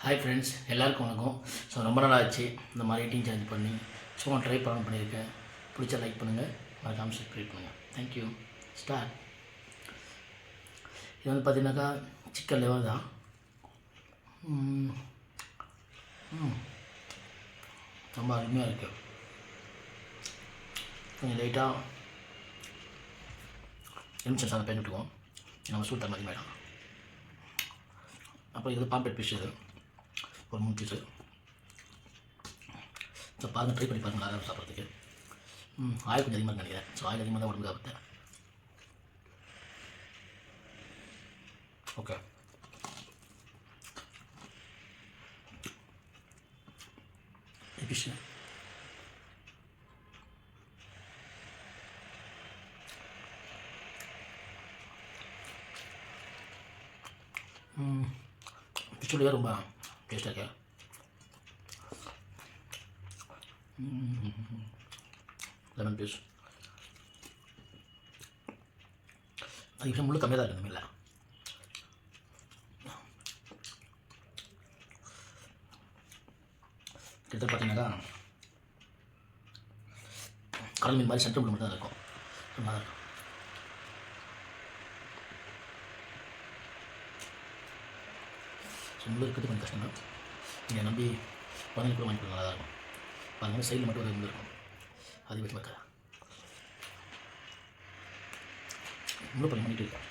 Hi friends, எல்லாருக்கும் வணக்கம். So ரொம்ப நாள் ஆச்சு இந்த மாதிரி ஈட்டிங் சேஞ்ச் பண்ணி சும்மா ட்ரை பண்ணியிருக்கேன். பிடிச்சா லைக் பண்ணுங்கள், மறக்காமல் சப்ஸ்கிரைப் பண்ணுங்கள். தேங்க்யூ. ஸ்டார்ட். இது வந்து பார்த்தீங்கன்னாக்கா சிக்கன் லெவல் தான். ரொம்ப அருமையாக இருக்குது. கொஞ்சம் லைட்டாக எலுமிச்சம் சாதம் பயன்படுத்துவோம், நம்ம சூட் தகுந்த மாதிரி. அப்புறம் இது பாம்பெட் ஃபிஷ், இது ஒரு 3 பீஸு. ஸோ பாருங்கள், ட்ரை பண்ணி பாருங்கள், நல்லா சாப்பிட்றதுக்கு. ஆயில் கொஞ்சம் அதிகமாக நினைக்கிறேன். ஸோ ஆயில் அதிகமாக தான் உடம்புக்கு ஆபத்து. ஓகே, ஃபிஷ் ஃபிஷ்ஷுடைய ரொம்ப டேஸ்ட்டாக இருக்கேன். லெமன் பீஸ் அது இப்போ முள்ளு கம்மியாக தான் இருக்குது மீனில். கிட்ட பார்த்தீங்கன்னா கடல் மீன் மாதிரி சென்ட்ரல் முள்ளு மட்டும் தான் இருக்கும். நல்லா இருக்கும். ஸோ முள்ளு இருக்கிறது கொஞ்சம் கஷ்டம் தான். நீங்கள் நம்பி குழந்தைங்க கூட வாங்கிக்கலாம், நல்லா தான் இருக்கும். பாருங்கள், சைடில் மட்டும் ஒரு முள்ளு இருக்கும், அது வச்சு பார்க்க முள்ளு பண்ணி பண்ணிட்டு இருக்கேன்.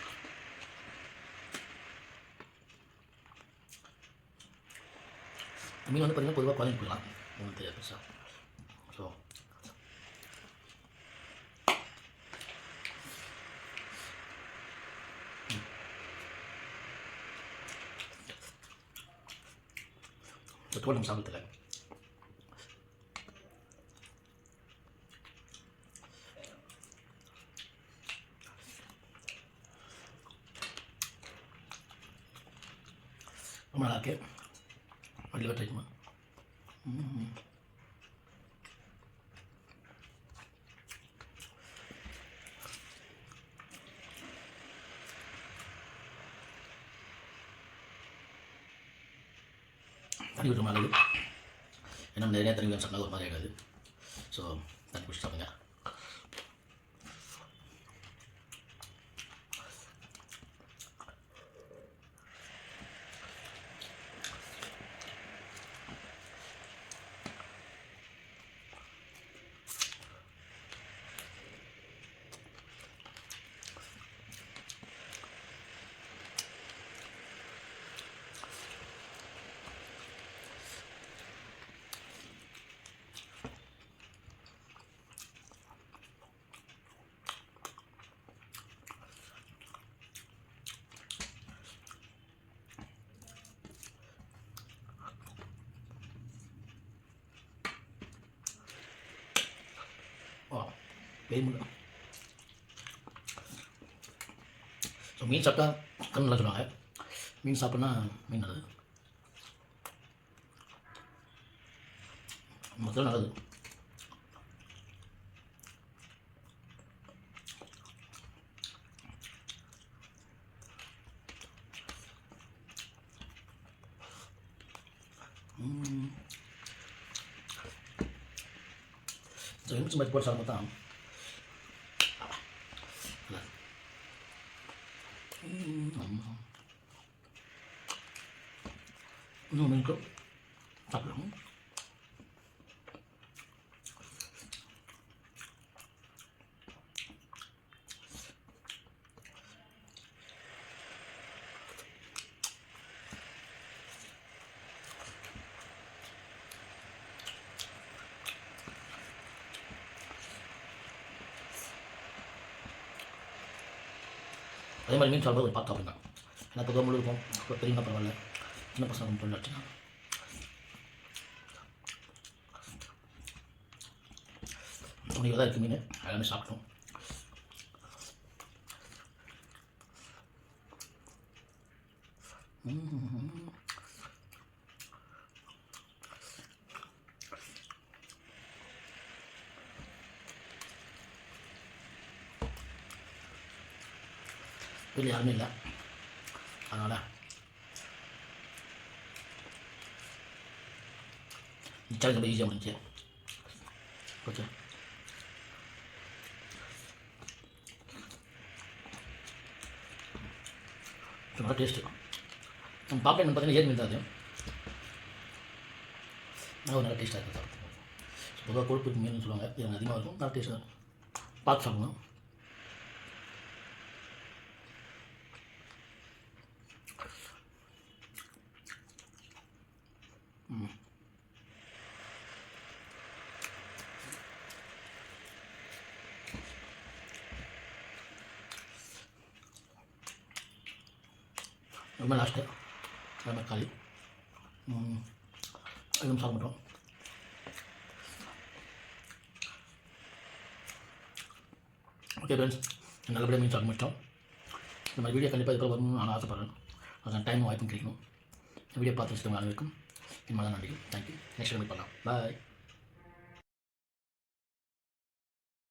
மீன் வந்து பார்த்தீங்கன்னா பொதுவாக குழந்தைங்க போடலாம், ஒன்றும் தெரியாது பெருசாக. ஸோ தோல் நம்ம சாப்பிடல. ரொம்ப நல்லா இருக்கு. வண்டியில் ட்ரை பண்ணுவேன். தண்ணி விட்டு நல்லது. ஏன்னா நிறையா தண்ணி சாப்பிட்டா ஒரு மாதிரி ஆகாது. ஸோ தண்ணி குடிச்சு சாப்பிடுங்க. பெரிய. ஸோ மீன் சாப்பிட்டா கண் நல்லா சொல்லுவாங்க. மீன் சாப்பிட்னா மீன் நல்லது, மொத்தம் நல்லது. ஸோ எலுமிச்சம் பருப்பு போட்டு சாப்பிட்டா தான் இன்னும் இருக்கும் சாப்பிடணும். அதே மாதிரி மீன் சாப்பிட ஒரு பார்த்து சாப்பிடுங்க. ஏன்னா பொதுவாக முழு இருக்கும், அப்புறம் பெரியவங்க பரவாயில்ல, சின்ன பசங்க தொழில் வச்சுன்னா உனக்கு தான் இருக்குது மீன், எல்லாமே சாப்பிட்டோம். வீட்டில் யாருமே இல்லை, அதனால் சேலஞ்ச் ரொம்ப ஈஸியாக முடிஞ்சு. ஓகே, நல்லா டேஸ்ட்டு. நம்ம பாப்பா என்ன பார்த்தீங்கன்னா ஏர் மீன் தான் அது. ஒரு நல்லா டேஸ்ட்டாக இருக்குது சார். பொதுவாக கொழுப்பு மீன் சொல்லுவாங்க, இது அதிகமாக இருக்கும், நல்லா டேஸ்ட்டாக இருக்கும். பார்த்து சாப்பிடணும். ரொம்ப லாஸ்ட்டு ரொம்ப காலி எதுவும் சாப்பிட மாட்டோம். ஓகே ஃப்ரெண்ட்ஸ், நல்லபடியாக மீன் சாப்பிட மாட்டோம். இந்த மாதிரி வீடியோ கண்டிப்பாக இதுக்கு வரணும்னு நான் ஆசைப்பட்றேன். அதுக்கான டைமும் வாய்ப்பும் கிடைக்கணும். இந்த வீடியோ பார்த்து வச்சுக்கோங்க. அனைவருக்கும் என்னதான் நன்றி. தேங்க்யூ. நெக்ஸ்ட் டைம் பண்ணலாம். பாய்.